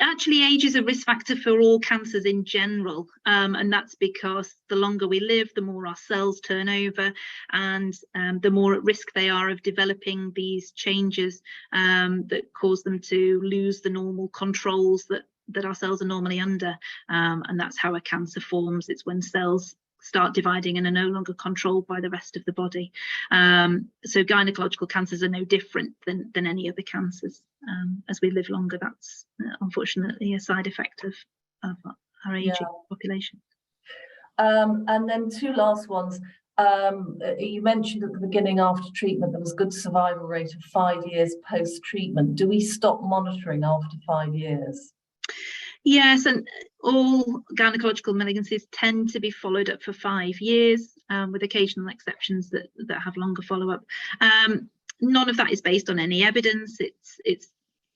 Actually, age is a risk factor for all cancers in general, and that's because the longer we live, the more our cells turn over, and the more at risk they are of developing these changes that cause them to lose the normal controls that our cells are normally under, and that's how a cancer forms. It's when cells start dividing and are no longer controlled by the rest of the body. So gynecological cancers are no different than any other cancers. As we live longer, that's unfortunately a side effect of our aging population. And then two last ones. You mentioned at the beginning, after treatment, there was good survival rate of 5 years post-treatment. Do we stop monitoring after 5 years? Yes, and all gynecological malignancies tend to be followed up for 5 years, with occasional exceptions that have longer follow-up. None of that is based on any evidence. It's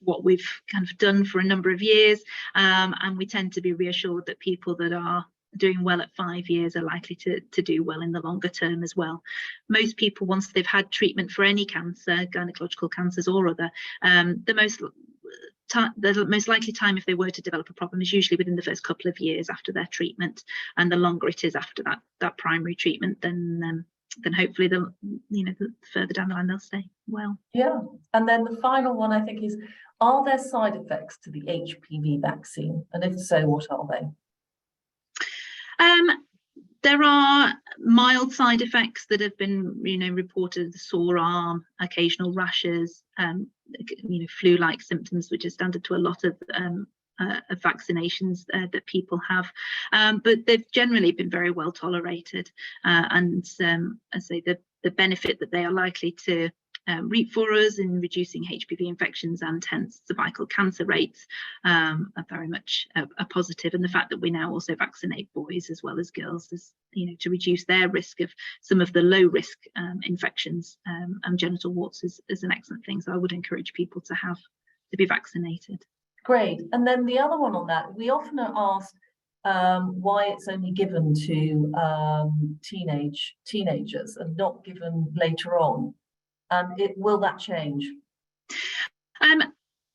what we've kind of done for a number of years, and we tend to be reassured that people that are doing well at 5 years are likely to do well in the longer term as well. Most people, once they've had treatment for any cancer, gynecological cancers or other, the most likely time if they were to develop a problem is usually within the first couple of years after their treatment, and the longer it is after that primary treatment, then hopefully the further down the line they'll stay well. Yeah, and then the final one I think is, are there side effects to the HPV vaccine, and if so, what are they? There are mild side effects that have been, reported: sore arm, occasional rashes, flu-like symptoms, which are standard to a lot of vaccinations that people have. But they've generally been very well tolerated, and I say the benefit that they are likely to reap for us in reducing HPV infections and hence cervical cancer rates are very much a positive. And the fact that we now also vaccinate boys as well as girls is, to reduce their risk of some of the low risk infections and genital warts is an excellent thing. So I would encourage people to be vaccinated. Great. And then the other one on that, we often are asked why it's only given to teenagers and not given later on. Will that change?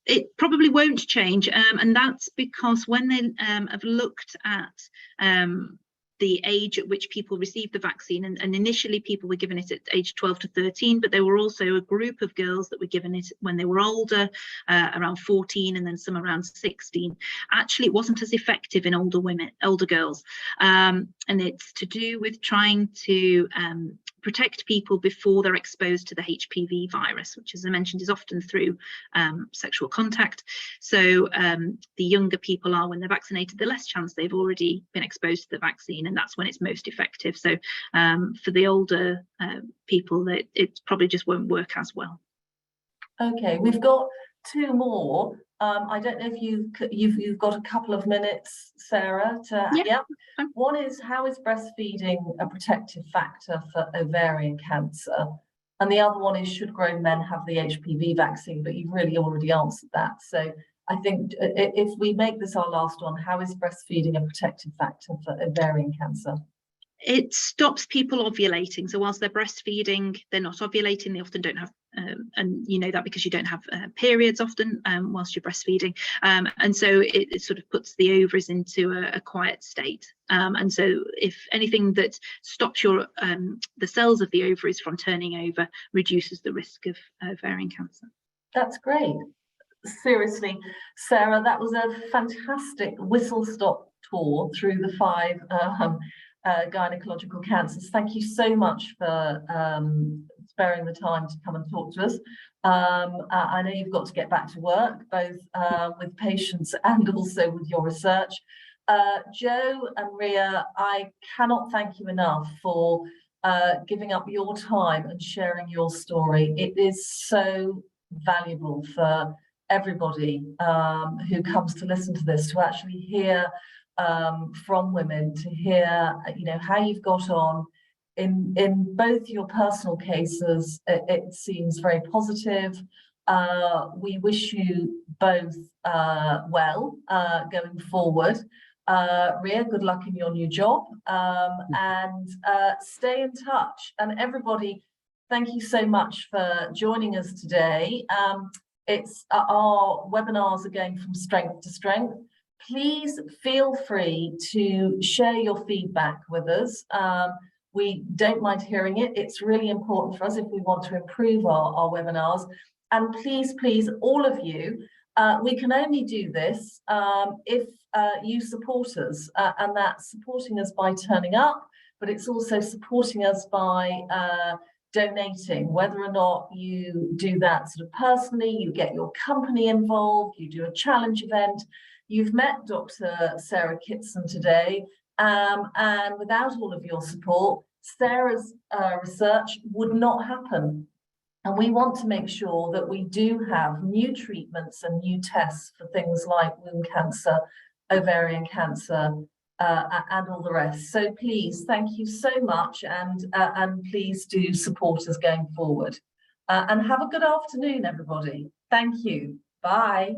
It probably won't change, and that's because when they have looked at the age at which people received the vaccine, and initially people were given it at age 12 to 13, but there were also a group of girls that were given it when they were older, around 14, and then some around 16. Actually, it wasn't as effective in older girls, and it's to do with trying to protect people before they're exposed to the HPV virus, which, as I mentioned, is often through sexual contact. So the younger people are when they're vaccinated, the less chance they've already been exposed to the vaccine, and that's when it's most effective. So for the older people, it probably just won't work as well. Okay, we've got two more. I don't know if you've got a couple of minutes, Sarah. Yeah. One is, how is breastfeeding a protective factor for ovarian cancer? And the other one is, should grown men have the HPV vaccine? But you've really already answered that. So I think if we make this our last one, how is breastfeeding a protective factor for ovarian cancer? It stops people ovulating. So whilst they're breastfeeding, they're not ovulating. They often don't have, and you know that because you don't have periods often whilst you're breastfeeding. And so it sort of puts the ovaries into a quiet state. And so if anything that stops the cells of the ovaries from turning over reduces the risk of ovarian cancer. That's great. Seriously, Sarah, that was a fantastic whistle-stop tour through the 5 gynecological cancers. Thank you so much for sparing the time to come and talk to us. I know you've got to get back to work, both with patients and also with your research. Joe and Ria, I cannot thank you enough for giving up your time and sharing your story. It is so valuable for everybody who comes to listen to this, to actually hear from women, to hear, you know, how you've got on in both your personal cases. It seems very positive. We wish you both well going forward. Ria, good luck in your new job, and stay in touch. And everybody, thank you so much for joining us today. It's our webinars are going from strength to strength. Please feel free to share your feedback with us. We don't mind hearing it. It's really important for us if we want to improve our webinars. And please, please, all of you, we can only do this if you support us, and that's supporting us by turning up, but it's also supporting us by donating, whether or not you do that sort of personally, you get your company involved, you do a challenge event. You've met Dr. Sarah Kitson today, and without all of your support, Sarah's research would not happen. And we want to make sure that we do have new treatments and new tests for things like womb cancer, ovarian cancer, and all the rest. So please, thank you so much, and please do support us going forward. And have a good afternoon, everybody. Thank you. Bye.